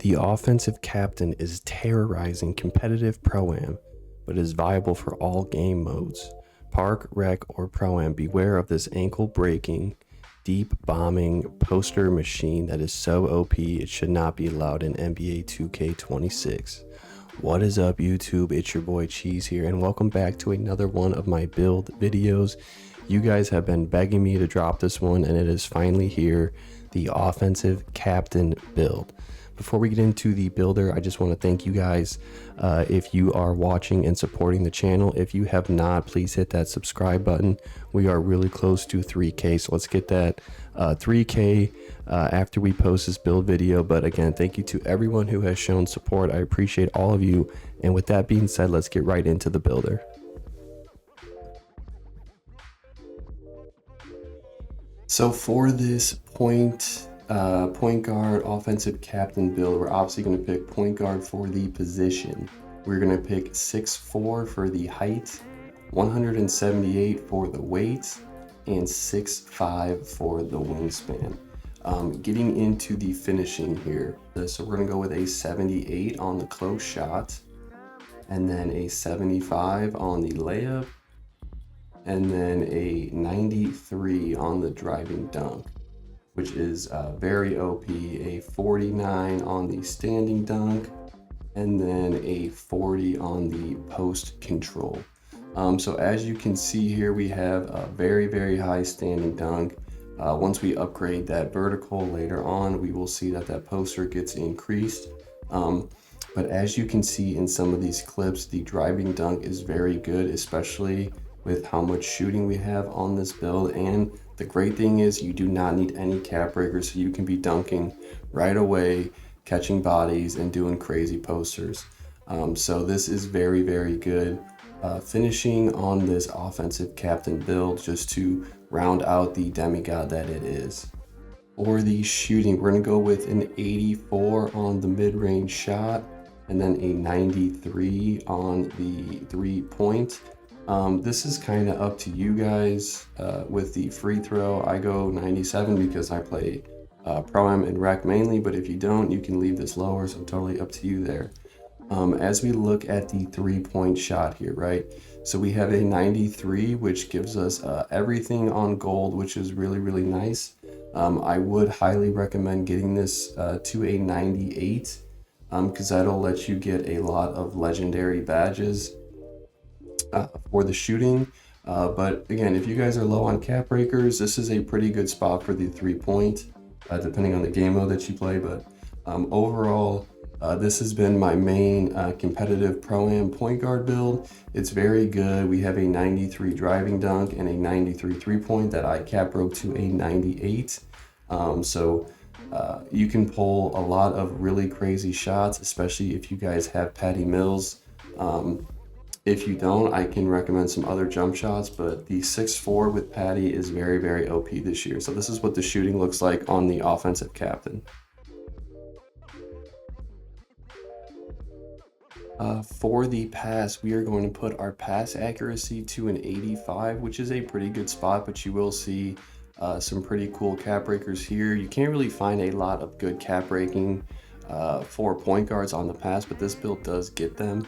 The offensive captain is terrorizing competitive Pro-Am, but is viable for all game modes. Park, Rec, or Pro-Am, beware of this ankle-breaking, deep-bombing poster machine that is so OP it should not be allowed in NBA 2K26. What is up, YouTube? It's your boy Cheese here, and welcome back to another one of my build videos. You guys have been begging me to drop this one, and it is finally here, the offensive captain build. Before we get into the builder, I just want to thank you guys if you are watching and supporting the channel. If you have not, please hit that subscribe button. We are really close to 3K, so let's get that 3K after we post this build video. But again, thank you to everyone who has shown support. I appreciate all of you. And with that being said, let's get right into the builder. So for this point guard offensive captain build, we're obviously going to pick point guard for the position. We're going to pick 6'4" for the height, 178 for the weight, and 6'5" for the wingspan. Getting into the finishing here, so we're going to go with a 78 on the close shot, and then a 75 on the layup, and then a 93 on the driving dunk, which is very OP, a 49 on the standing dunk, and then a 40 on the post control. So as you can see here, we have a very, very high standing dunk. Once we upgrade that vertical later on, we will see that that poster gets increased. But as you can see in some of these clips, the driving dunk is very good, especially with how much shooting we have on this build. And the great thing is you do not need any cap breakers, so you can be dunking right away, catching bodies and doing crazy posters. So this is very, very good finishing on this offensive captain build, just to round out the demigod that it is. For the shooting, we're gonna go with an 84 on the mid-range shot, and then a 93 on the 3-point. This is kind of up to you guys. With the free throw, I go 97 because I play Pro-Am and Rec mainly, but if you don't, you can leave this lower, so totally up to you there. As we look at the 3-point shot here, right? So we have a 93, which gives us everything on gold, which is really, really nice. I would highly recommend getting this to a 98, because that'll let you get a lot of legendary badges for the shooting. But again, if you guys are low on cap breakers, this is a pretty good spot for the 3-point, depending on the game mode that you play. But overall, this has been my main competitive Pro-Am point guard build. It's very good. We have a 93 driving dunk and a 93 3-point that I cap broke to a 98. So you can pull a lot of really crazy shots, especially if you guys have Patty Mills. If you don't, I can recommend some other jump shots, but the 6'4" with Patty is very, very OP this year. So this is what the shooting looks like on the offensive captain. For the pass, we are going to put our pass accuracy to an 85, which is a pretty good spot, but you will see some pretty cool cap breakers here. You can't really find a lot of good cap breaking for point guards on the pass, but this build does get them.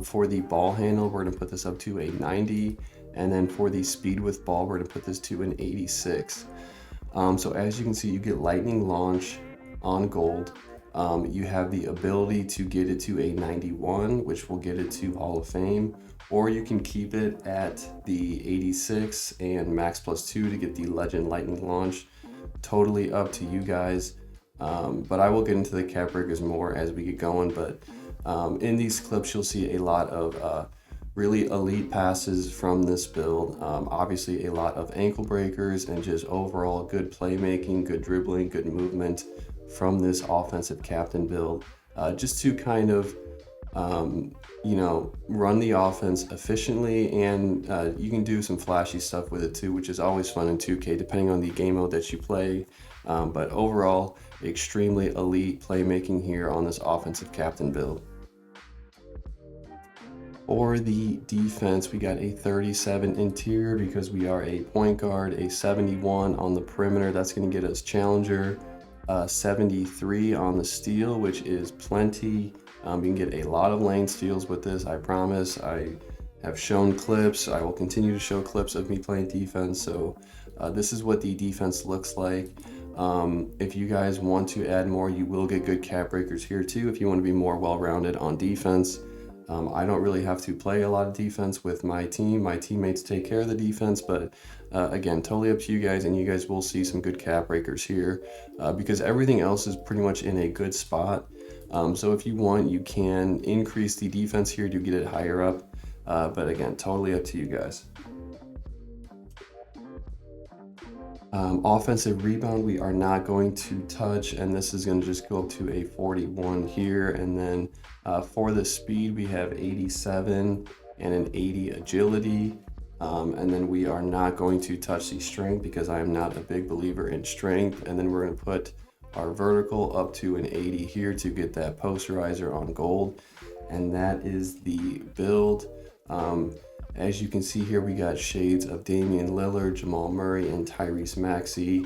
For the ball handle, we're going to put this up to a 90, and then for the speed with ball, we're going to put this to an 86. So as you can see, you get lightning launch on gold. You have the ability to get it to a 91, which will get it to Hall of Fame, or you can keep it at the 86 and max +2 to get the legend lightning launch. Totally up to you guys. But I will get into the cap breakers more as we get going. But in these clips, you'll see a lot of really elite passes from this build. Obviously a lot of ankle breakers and just overall good playmaking, good dribbling, good movement from this offensive captain build, just to kind of run the offense efficiently. And you can do some flashy stuff with it too, which is always fun in 2K depending on the game mode that you play. But overall, extremely elite playmaking here on this offensive captain build. For the defense, we got a 37 interior because we are a point guard, a 71 on the perimeter. That's going to get us challenger. 73 on the steal, which is plenty. You can get a lot of lane steals with this, I promise. I have shown clips. I will continue to show clips of me playing defense. So this is what the defense looks like. If you guys want to add more, you will get good cap breakers here too if you want to be more well-rounded on defense. I don't really have to play a lot of defense with my team. My teammates take care of the defense, but again, totally up to you guys, and you guys will see some good cap breakers here because everything else is pretty much in a good spot. So if you want, you can increase the defense here to get it higher up, but again, totally up to you guys. Offensive rebound, we are not going to touch, and this is going to just go up to a 41 here. And then for the speed, we have 87 and an 80 agility. And then we are not going to touch the strength because I am not a big believer in strength. And then we're going to put our vertical up to an 80 here to get that posterizer on gold. And that is the build. As you can see here, we got shades of Damian Lillard, Jamal Murray, and Tyrese Maxey.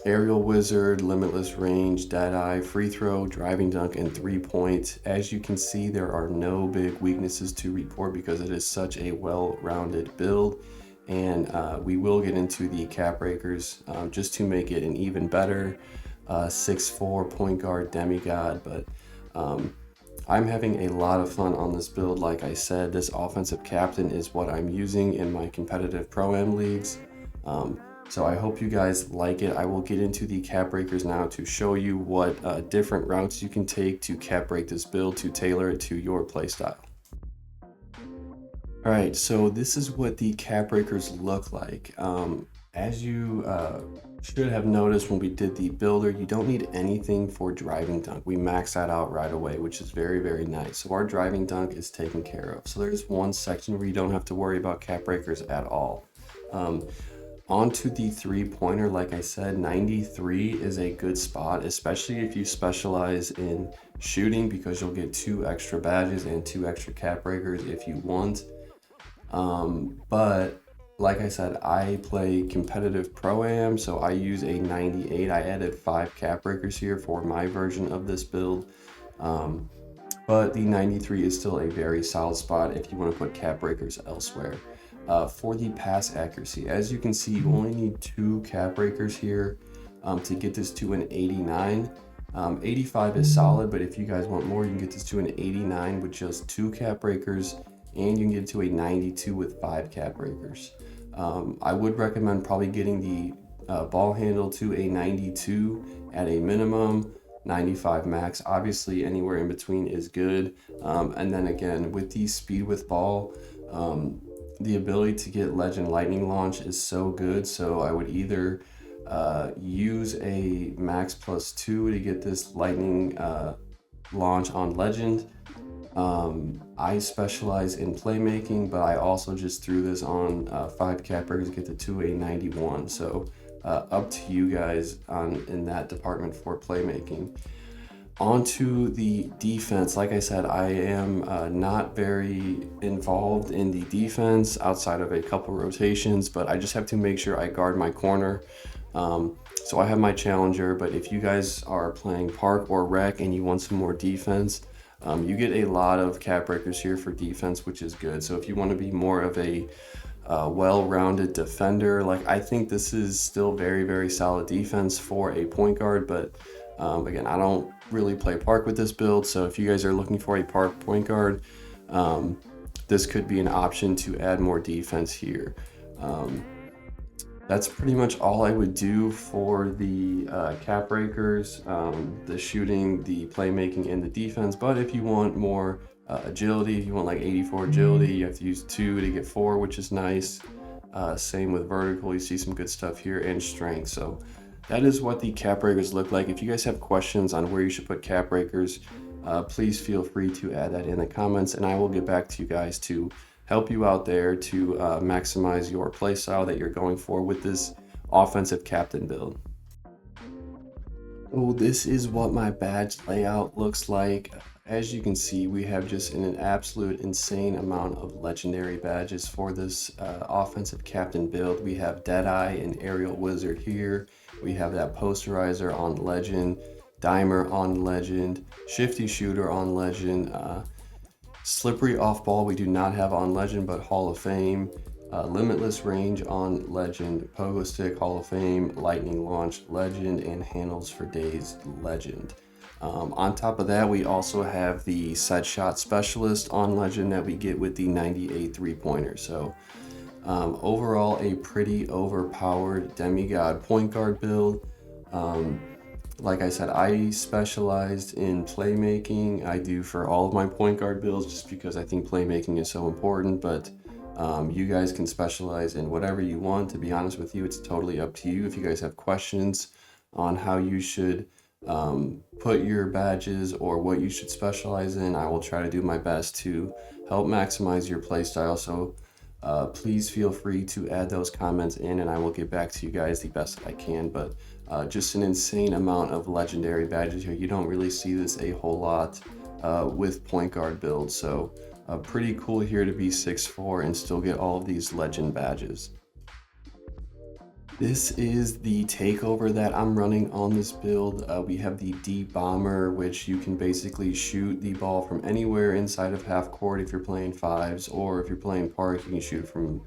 Aerial Wizard, Limitless Range, Deadeye, Free Throw, Driving Dunk, and 3-point. As you can see, there are no big weaknesses to report because it is such a well-rounded build. And we will get into the cap breakers just to make it an even better 6'4" point guard demigod. But I'm having a lot of fun on this build. Like I said, this offensive captain is what I'm using in my competitive Pro-Am leagues. So I hope you guys like it. I will get into the cap breakers now to show you what different routes you can take to cap break this build to tailor it to your playstyle. All right, so this is what the cap breakers look like. As you should have noticed when we did the builder, you don't need anything for driving dunk. We maxed that out right away, which is very, very nice. So our driving dunk is taken care of. So there's one section where you don't have to worry about cap breakers at all. Onto the 3-pointer, like I said, 93 is a good spot, especially if you specialize in shooting because you'll get 2 extra badges and 2 extra cap breakers if you want. But like I said, I play competitive Pro-Am, so I use a 98. I added 5 cap breakers here for my version of this build. But the 93 is still a very solid spot if you want to put cap breakers elsewhere. For the pass accuracy, as you can see, you only need 2 cap breakers here to get this to an 89. 85 is solid, but if you guys want more, you can get this to an 89 with just 2 cap breakers, and you can get to a 92 with 5 cap breakers. I would recommend probably getting the ball handle to a 92 at a minimum, 95 max. Obviously, anywhere in between is good. And then again, with the speed with ball, the ability to get Legend Lightning Launch is so good. So I would either use a max +2 to get this Lightning launch on Legend. I specialize in playmaking, but I also just threw this on 5 cap breakers to get to a 91. So up to you guys in that department for playmaking. Onto the defense, like I said, I am not very involved in the defense outside of a couple rotations, but I just have to make sure I guard my corner. So I have my challenger, but if you guys are playing park or rec and you want some more defense, you get a lot of cap breakers here for defense, which is good. So if you want to be more of a well-rounded defender, like I think this is still very, very solid defense for a point guard, but again, I don't really play park with this build, so if you guys are looking for a park point guard, this could be an option to add more defense here. That's pretty much all I would do for the cap breakers, the shooting, the playmaking, and the defense. But if you want more agility, if you want like 84 agility, you have to use 2 to get 4, which is nice. Same with vertical, you see some good stuff here, and strength. So that is what the cap breakers look like. If you guys have questions on where you should put cap breakers, please feel free to add that in the comments, and I will get back to you guys to help you out there to maximize your play style that you're going for with this offensive captain build. Oh, this is what my badge layout looks like. As you can see, we have just an absolute insane amount of legendary badges for this offensive captain build. We have Deadeye and Aerial Wizard here, We have that posterizer on legend, dimer on legend, shifty shooter on legend, slippery off ball we do not have on legend, but Hall of Fame, limitless range on legend, pogo stick Hall of Fame, lightning launch legend, and handles for days legend. On top of that, we also have the set shot specialist on legend that we get with the 98 3-pointer. So overall, a pretty overpowered demigod point guard build. Like I said, I specialized in playmaking. I do for all of my point guard builds just because I think playmaking is so important, but you guys can specialize in whatever you want. To be honest with you, it's totally up to you. If you guys have questions on how you should put your badges or what you should specialize in, I will try to do my best to help maximize your play style. So please feel free to add those comments in and I will get back to you guys the best that I can. But just an insane amount of legendary badges here. You don't really see this a whole lot with point guard builds. So pretty cool here to be 6'4" and still get all of these legend badges. This is the takeover that I'm running on this build. We have the deep bomber, which you can basically shoot the ball from anywhere inside of half court if you're playing fives, or if you're playing park, you can shoot from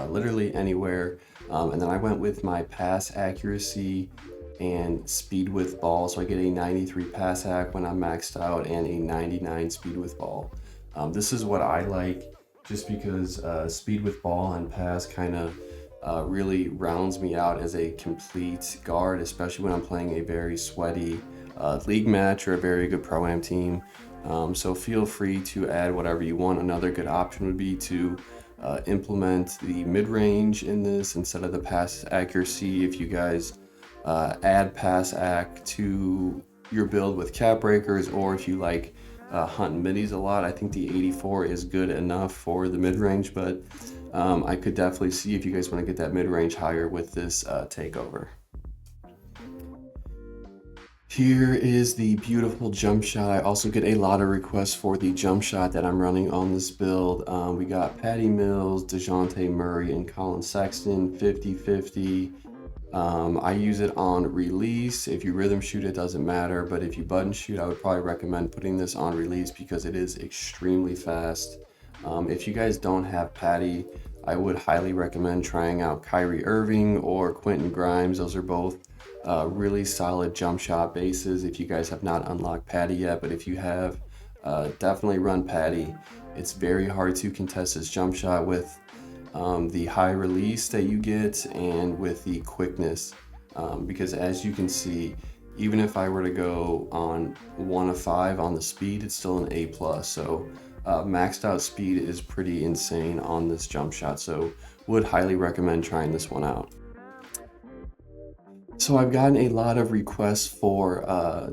literally anywhere. And then I went with my pass accuracy and speed with ball. So I get a 93 pass ac when I'm maxed out and a 99 speed with ball. This is what I like just because speed with ball and pass kind of really rounds me out as a complete guard, especially when I'm playing a very sweaty league match or a very good pro-am team. So feel free to add whatever you want. Another good option would be to implement the mid-range in this instead of the pass accuracy. If you guys add pass ac to your build with cap breakers, or if you like hunt middies a lot, I think the 84 is good enough for the mid-range, but I could definitely see if you guys want to get that mid-range higher with this takeover. Here is the beautiful jump shot. I also get a lot of requests for the jump shot that I'm running on this build. We got Patty Mills, DeJounte Murray, and Colin Sexton, 50-50. I use it on release. If you rhythm shoot, it doesn't matter, but if you button shoot, I would probably recommend putting this on release because it is extremely fast. If you guys don't have Patty, I would highly recommend trying out Kyrie Irving or Quentin Grimes. Those are both really solid jump shot bases if you guys have not unlocked Patty yet, but if you have, definitely run Patty. It's very hard to contest this jump shot with the high release that you get and with the quickness, because as you can see, even if I were to go on 1 of 5 on the speed, it's still an A+. So maxed out speed is pretty insane on this jump shot, so would highly recommend trying this one out. So I've gotten a lot of requests for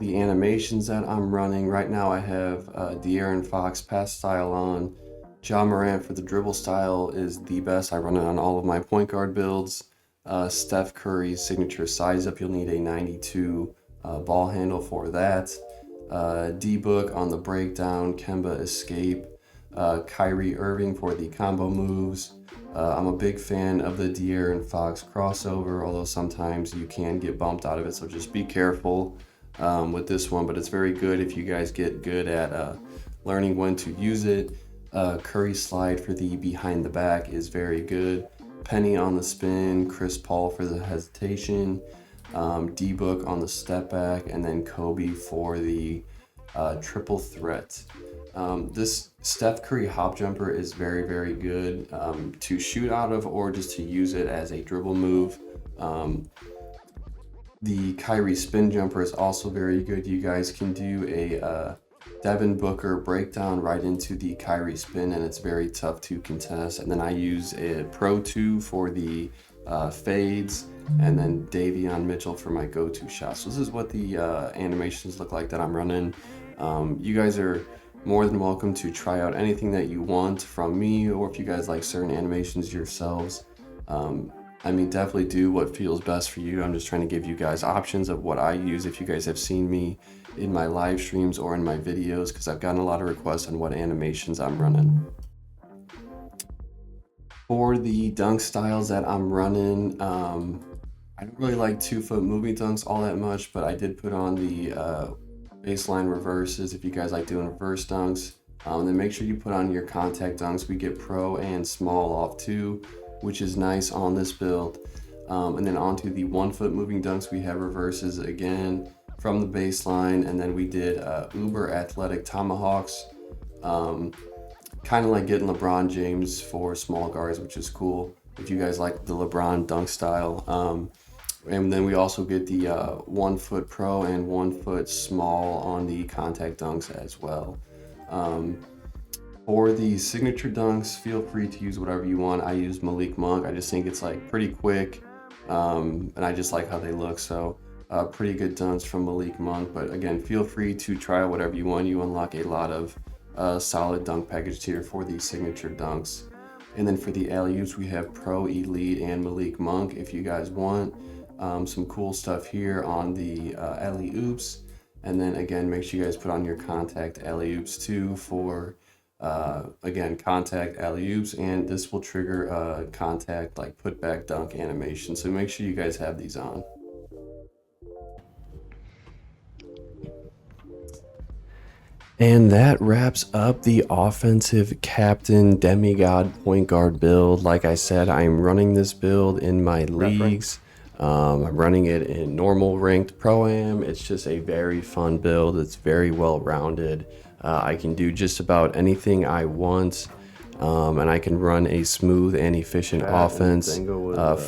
the animations that I'm running. Right now I have De'Aaron Fox pass style on. Ja Morant for the dribble style is the best. I run it on all of my point guard builds. Steph Curry's signature size up, you'll need a 92 ball handle for that. D-Book on the breakdown, Kemba escape, Kyrie Irving for the combo moves. I'm a big fan of the De'Aaron Fox crossover, although sometimes you can get bumped out of it, so just be careful with this one, but it's very good if you guys get good at learning when to use it. Curry slide for the behind the back is very good. Penny on the spin, Chris Paul for the hesitation, D-Book on the step back, and then Kobe for the triple threat. This Steph Curry hop jumper is very, very good to shoot out of or just to use it as a dribble move. The Kyrie spin jumper is also very good. You guys can do a Devin Booker breakdown right into the Kyrie spin, and it's very tough to contest. And then I use a Pro 2 for the fades, and then Davion Mitchell for my go-to shots. So this is what the animations look like that I'm running. You guys are more than welcome to try out anything that you want from me, or if you guys like certain animations yourselves. I mean, definitely do what feels best for you. I'm just trying to give you guys options of what I use if you guys have seen me in my live streams or in my videos, because I've gotten a lot of requests on what animations I'm running. For the dunk styles that I'm running, I don't really like 2-foot moving dunks all that much, but I did put on the baseline reverses if you guys like doing reverse dunks. Then make sure you put on your contact dunks. We get pro and small off too, which is nice on this build. And then onto the 1-foot moving dunks, we have reverses again from the baseline, and then we did uber athletic tomahawks. Kind of like getting LeBron James for small guards, which is cool if you guys like the LeBron dunk style. And then we also get the 1-foot pro and 1-foot small on the contact dunks as well. For the signature dunks, feel free to use whatever you want. I use Malik Monk. I just think it's like pretty quick, and I just like how they look. So pretty good dunks from Malik Monk. But again, feel free to try whatever you want. You unlock a lot of solid dunk package tier for the signature dunks. And then for the alley-oops, we have Pro, Elite, and Malik Monk if you guys want. Some cool stuff here on the alley-oops. And then again, make sure you guys put on your contact alley-oops too for, again, contact alley-oops. And this will trigger contact like put-back dunk animation. So make sure you guys have these on. And that wraps up the offensive captain demigod point guard build. Like I said, I'm running this build in my leagues. I'm running it in normal ranked pro-am. It's just a very fun build. It's very well rounded. I can do just about anything I want. And I can run a smooth and efficient offense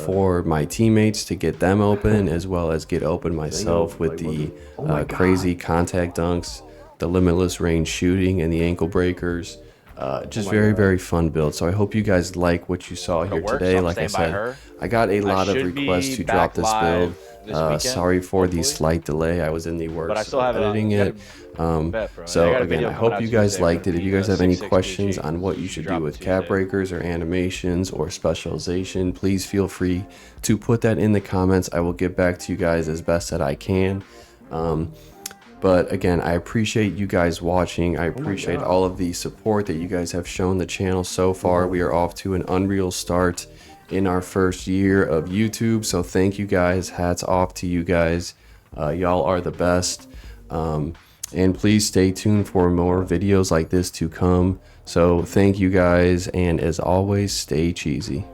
for my teammates to get them open, as well as get open myself with the crazy contact dunks, the limitless range shooting, and the ankle breakers. Just very fun build. So I hope you guys like what you saw here today. Like I said, I got a lot of requests to drop this build. Sorry for the slight delay. I was in the works of editing it. So again, I hope you guys liked it. If you guys have any questions on what you should do with cap breakers or animations or specialization, please feel free to put that in the comments. I will get back to you guys as best that I can. But again, I appreciate you guys watching. I appreciate all of the support that you guys have shown the channel so far. We are off to an unreal start in our first year of YouTube. So thank you guys. Hats off to you guys. Y'all are the best. And please stay tuned for more videos like this to come. So thank you guys. And as always, stay cheesy.